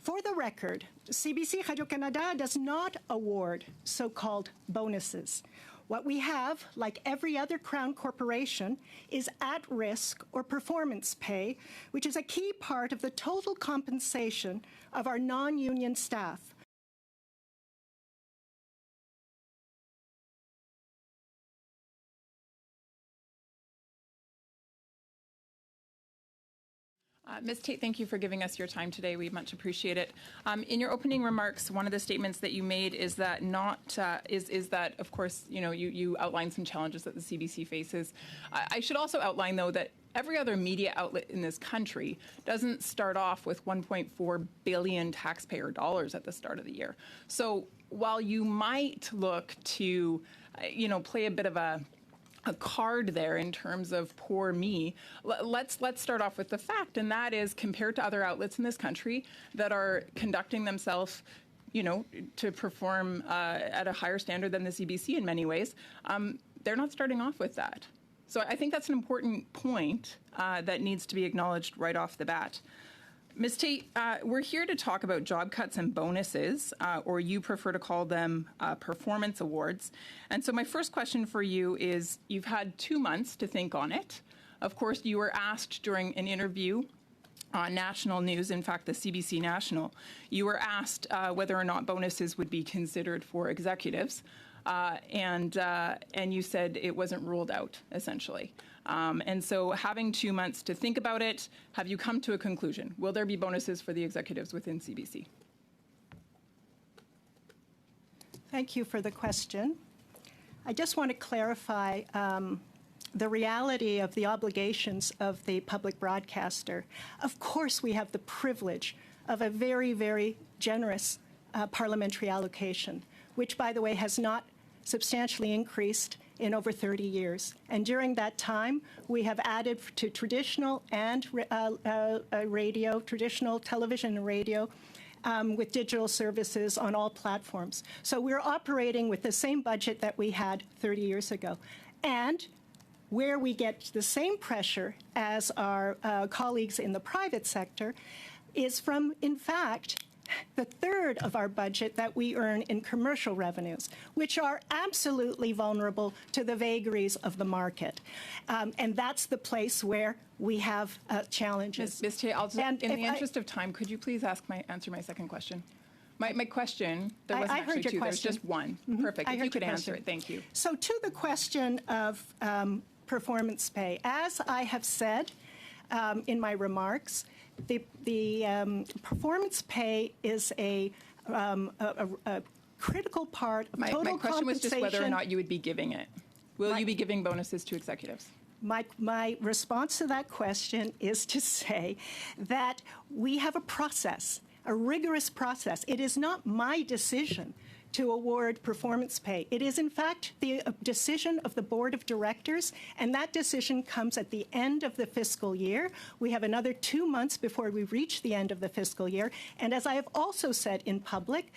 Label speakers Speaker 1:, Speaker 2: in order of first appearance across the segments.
Speaker 1: For the record, CBC Radio-Canada does not award so-called bonuses. What we have, like every other Crown corporation, is at-risk or performance pay, which is a key part of the total compensation of our non-union staff.
Speaker 2: Ms. Tait, thank you for giving us your time today. We much appreciate it. In your opening remarks, one of the statements that you made is that that, of course, you outlined some challenges that the CBC faces. I should also outline, though, that every other media outlet in this country doesn't start off with $1.4 billion taxpayer dollars at the start of the year. So while you might look to, play a bit of a card there in terms of poor me, let's start off with the fact, and that is, compared to other outlets in this country that are conducting themselves to perform at a higher standard than the CBC in many ways, they're not starting off with that. So I think that's an important point that needs to be acknowledged right off the bat. Ms. Tait, we're here to talk about job cuts and bonuses, or you prefer to call them performance awards. And so my first question for you is, you've had 2 months to think on it. Of course, you were asked during an interview on national news, in fact, the CBC National, you were asked whether or not bonuses would be considered for executives. And you said it wasn't ruled out, essentially. And so having 2 months to think about it, have you come to a conclusion? Will there be bonuses for the executives within CBC?
Speaker 1: Thank you for the question. I just want to clarify the reality of the obligations of the public broadcaster. Of course, we have the privilege of a very, very generous parliamentary allocation, which, by the way, has not substantially increased in over 30 years. And during that time, we have added to traditional and radio, traditional television and radio, with digital services on all platforms. So we're operating with the same budget that we had 30 years ago. And where we get the same pressure as our colleagues in the private sector is from, in fact, the third of our budget that we earn in commercial revenues, which are absolutely vulnerable to the vagaries of the market. And that's the place where we have challenges.
Speaker 2: Ms. Tait, in the interest of time, could you please answer my second question? My question, there wasn't actually two, there's just one. Mm-hmm. Perfect. If you could answer it, thank you.
Speaker 1: So to the question of performance pay, as I have said in my remarks, the performance pay is a critical part of total compensation.
Speaker 2: My question was just whether or not you would be giving it. Will you be giving bonuses to executives?
Speaker 1: My response to that question is to say that we have a process, a rigorous process. It is not my decision to award performance pay. It is, in fact, the decision of the Board of Directors, and that decision comes at the end of the fiscal year. We have another 2 months before we reach the end of the fiscal year. And as I have also said in public,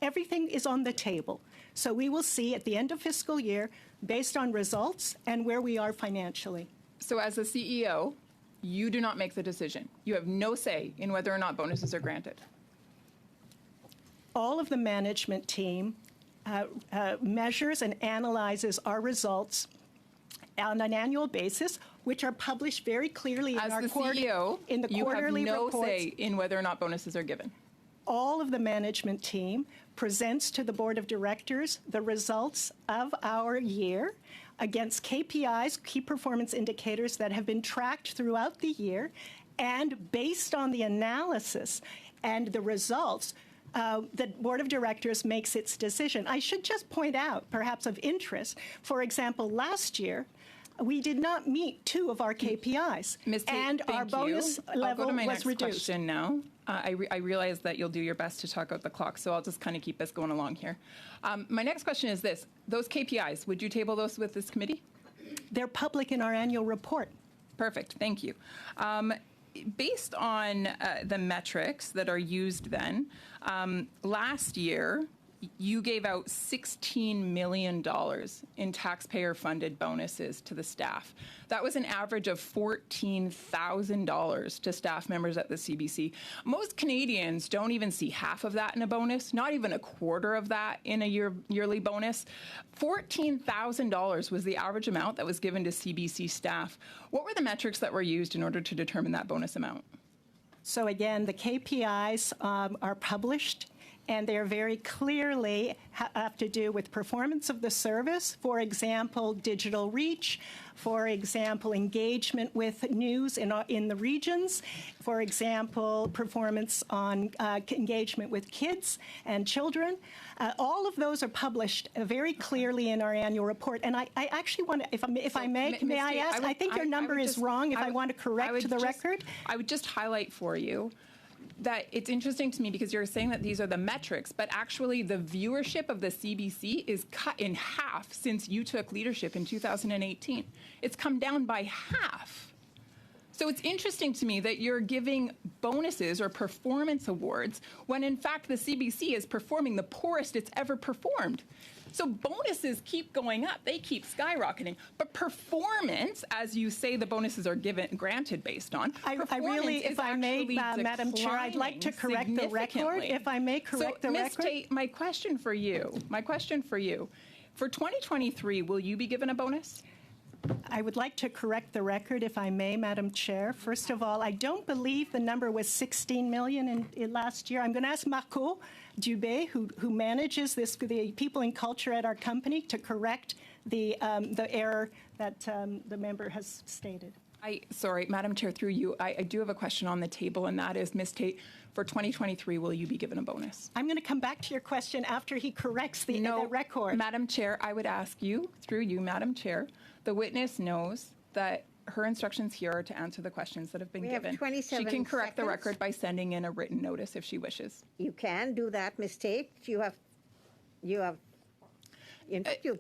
Speaker 1: everything is on the table. So we will see at the end of fiscal year, based on results and where we are financially.
Speaker 2: So as a CEO, you do not make the decision. You have no say in whether or not bonuses are granted.
Speaker 1: All of the management team measures and analyzes our results on an annual basis, which are published very clearly in our quarterly reports.
Speaker 2: As the CEO, you have no say in whether or not bonuses are given.
Speaker 1: All of the management team presents to the Board of Directors the results of our year against KPIs, key performance indicators that have been tracked throughout the year, and based on the analysis and the results, the Board of Directors makes its decision. I should just point out, perhaps of interest, for example, last year, we did not meet 2 of our KPIs, and our bonus level was reduced.
Speaker 2: I'll go to my next question now. I realize that you'll do your best to talk out the clock, so I'll just kind of keep us going along here. My next question is this. Those KPIs, would you table those with this committee?
Speaker 1: They're public in our annual report.
Speaker 2: Perfect. Thank you. Based on the metrics that are used then, last year, you gave out $16 million in taxpayer-funded bonuses to the staff. That was an average of $14,000 to staff members at the CBC. Most Canadians don't even see half of that in a bonus, not even a quarter of that in a yearly bonus. $14,000 was the average amount that was given to CBC staff. What were the metrics that were used in order to determine that bonus amount?
Speaker 1: So again, the KPIs are published, and they're very clearly have to do with performance of the service. For example, digital reach. For example, engagement with news in the regions. For example, performance on engagement with kids and children. All of those are published very clearly in our annual report. And I actually want to, if I may I ask? I think your number is wrong. If I want to correct the record.
Speaker 2: I would just highlight for you that it's interesting to me because you're saying that these are the metrics, but actually the viewership of the CBC is cut in half since you took leadership in 2018. It's come down by half. So it's interesting to me that you're giving bonuses or performance awards when in fact the CBC is performing the poorest it's ever performed. So bonuses keep going up, they keep skyrocketing, but performance, as you say the bonuses are granted based on,
Speaker 1: I really, if I may, Madam Chair, I'd like to correct the record. If I may correct the record.
Speaker 2: Ms. Tait, my question for you, for 2023, will you be given a bonus?
Speaker 1: I would like to correct the record, if I may, Madam Chair. First of all, I don't believe the number was 16 million in last year. I'm going to ask Marco Dubé, who manages the people in culture at our company, to correct the error that the member has stated.
Speaker 2: Sorry, Madam Chair, through you, I do have a question on the table, and that is, Ms. Tait, for 2023, will you be given a bonus?
Speaker 1: I'm going to come back to your question after he corrects the record.
Speaker 2: Madam Chair, I would ask you, through you, Madam Chair, the witness knows that her instructions here are to answer the questions that have been given.
Speaker 3: Have 27
Speaker 2: She can correct
Speaker 3: seconds.
Speaker 2: the record by sending in a written notice if she wishes.
Speaker 3: You can do that, Ms. Tait. You've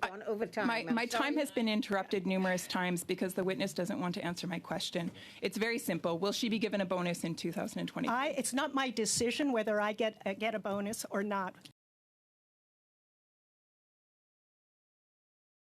Speaker 3: gone over time.
Speaker 2: My time has been interrupted numerous times because the witness doesn't want to answer my question. It's very simple. Will she be given a bonus in 2023?
Speaker 1: It's not my decision whether I get a bonus or not.